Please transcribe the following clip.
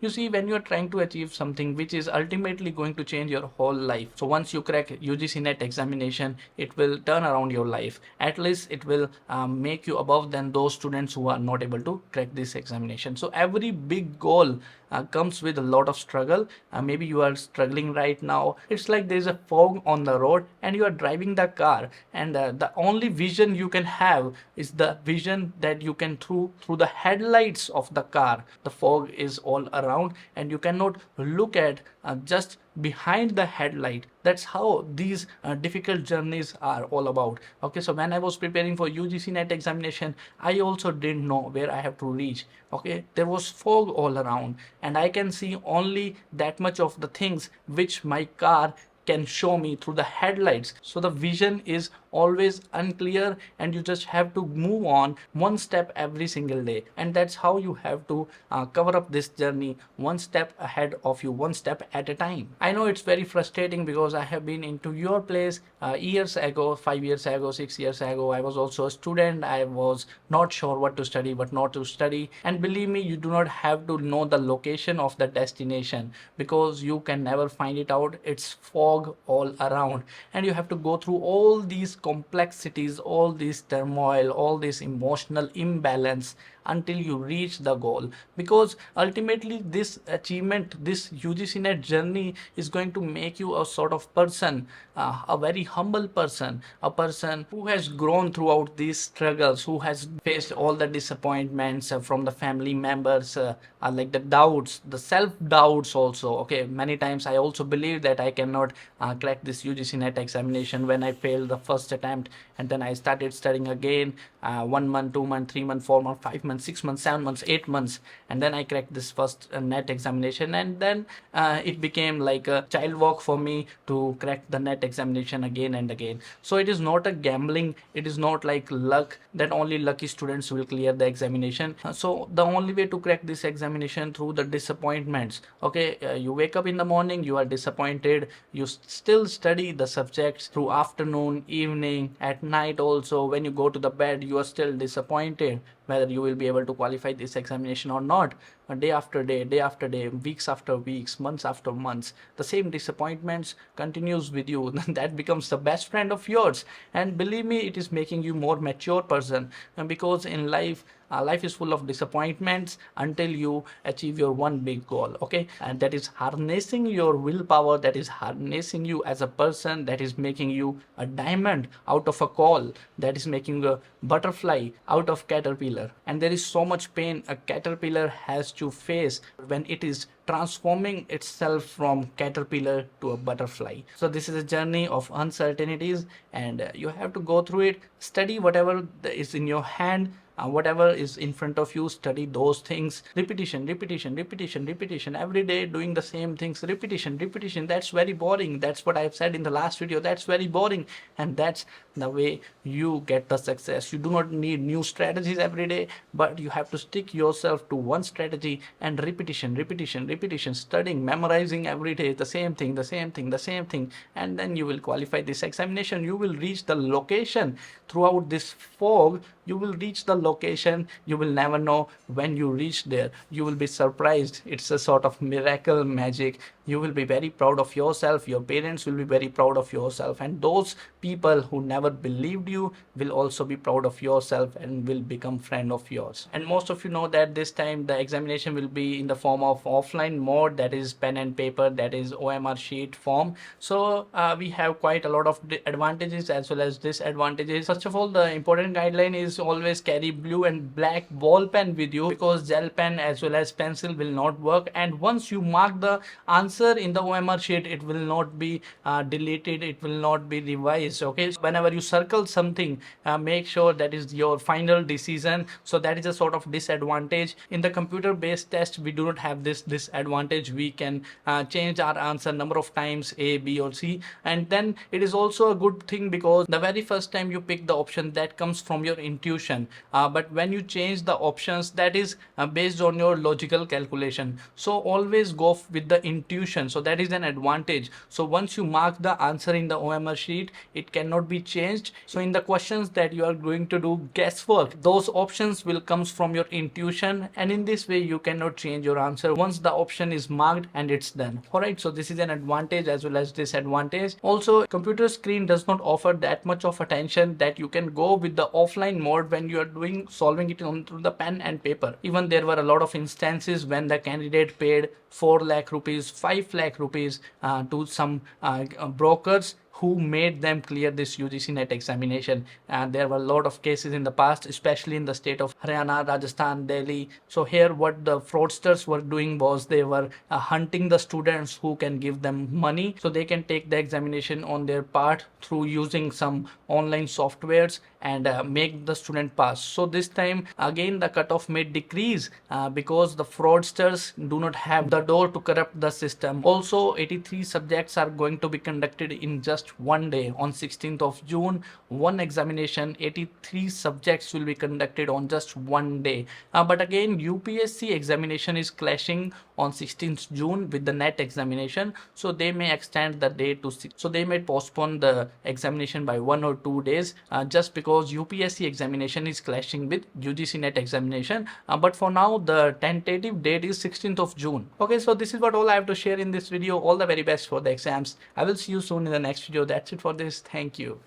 You see, when you are trying to achieve something which is ultimately going to change your whole life, so once you crack UGC NET examination, it will turn around your life. At least it will make you above than those students who are not able to crack this examination. So every big goal comes with a lot of struggle. Maybe you are struggling right now. It's like there's a fog on the road and you are driving the car, and the only vision you can have is the vision that you can through the headlights of the car. The fog is all around and you cannot look at just behind the headlight. That's how these difficult journeys are all about. Okay, so when I was preparing for UGC NET examination, I also didn't know where I have to reach. Okay, there was fog all around and I can see only that much of the things which my car can show me through the headlights. So the vision is always unclear and you just have to move on one step every single day, and that's how you have to cover up this journey one step ahead of you, one step at a time. I know it's very frustrating because I have been into your place years ago, 5 years ago, 6 years ago. I was also a student. I was not sure what to study, what not to study, and believe me, you do not have to know the location of the destination because you can never find it out. It's fog all around and you have to go through all these complexities, all this turmoil, all this emotional imbalance until you reach the goal. Because ultimately this achievement, this UGC NET journey is going to make you a sort of person, a very humble person, a person who has grown throughout these struggles, who has faced all the disappointments from the family members, like the doubts, the self doubts also. Okay, many times I also believe that I cannot crack this UGC NET examination when I failed the first attempt, and then I started studying again, 1 month, 2 month, 3 month, 4 month, 5 months, 6 months, 7 months, 8 months, and then I cracked this first NET examination, and then it became like a child walk for me to crack the NET examination again and again. So it is not a gambling, it is not like luck that only lucky students will clear the examination. So the only way to crack this examination through the disappointments. Okay, you wake up in the morning, you are disappointed, you still study the subjects through afternoon, evening, at night also. When you go to the bed, you are still disappointed whether you will be able to qualify this examination or not. Day after day, day after day, weeks after weeks, months after months, the same disappointments continues with you. That becomes the best friend of yours, and believe me, it is making you more mature person. And because in life, life is full of disappointments until you achieve your one big goal. Okay, and that is harnessing your willpower, that is harnessing you as a person, that is making you a diamond out of a coal, that is making a butterfly out of caterpillar. And there is so much pain a caterpillar has to face when it is transforming itself from caterpillar to a butterfly. So this is a journey of uncertainties, and you have to go through it. Study whatever is in your hand, whatever is in front of you, study those things. Repetition, repetition, repetition, repetition, every day doing the same things. Repetition, repetition, that's very boring. That's what I've said in the last video, that's very boring. And that's the way you get the success. You do not need new strategies every day, but you have to stick yourself to one strategy, and repetition, repetition, repetition, studying, memorizing every day the same thing, the same thing, the same thing, and then you will qualify this examination. You will reach the location throughout this fog. You will reach the location. You will never know when you reach there. You will be surprised. It's a sort of miracle magic. You will be very proud of yourself. Your parents will be very proud of yourself, and those people who never believed you will also be proud of yourself and will become friend of yours. And most of you know that this time the examination will be in the form of offline mode, that is pen and paper, that is OMR sheet form. So we have quite a lot of advantages as well as disadvantages. First of all, the important guideline is always carry blue and black ball pen with you, because gel pen as well as pencil will not work, and once you mark the answer in the OMR sheet, it will not be deleted, it will not be revised. Okay, so whenever you circle something, make sure that is your final decision. So that is a sort of disadvantage. In the computer based test, we do not have this disadvantage. We can change our answer number of times, A, B or C. And then it is also a good thing because the very first time you pick the option, that comes from your intuition, but when you change the options, that is based on your logical calculation. So always go with the intuition intuition. So that is an advantage. So once you mark the answer in the OMR sheet, it cannot be changed. So in the questions that you are going to do guesswork, those options will comes from your intuition, and in this way you cannot change your answer once the option is marked and it's done. All right, so this is an advantage as well as disadvantage. Also, computer screen does not offer that much of attention that you can go with the offline mode when you are doing solving it on through the pen and paper. Even there were a lot of instances when the candidate paid 4 lakh rupees, 5 lakh rupees to some brokers who made them clear this UGC NET examination. And there were a lot of cases in the past, especially in the state of Haryana, Rajasthan, Delhi. So here what the fraudsters were doing was they were hunting the students who can give them money so they can take the examination on their part through using some online softwares and make the student pass. So this time again the cutoff may decrease because the fraudsters do not have the door to corrupt the system. Also, 83 subjects are going to be conducted in just one day. On 16th of June, one examination, 83 subjects will be conducted on just one day. But again, UPSC examination is clashing on 16th June with the NET examination, so they may extend the date to so they may postpone the examination by 1 or 2 days just because UPSC examination is clashing with UGC NET examination. But for now, the tentative date is 16th of June. Okay, so this is what all I have to share in this video. All the very best for the exams. I will see you soon in the next video. That's it for this. Thank you.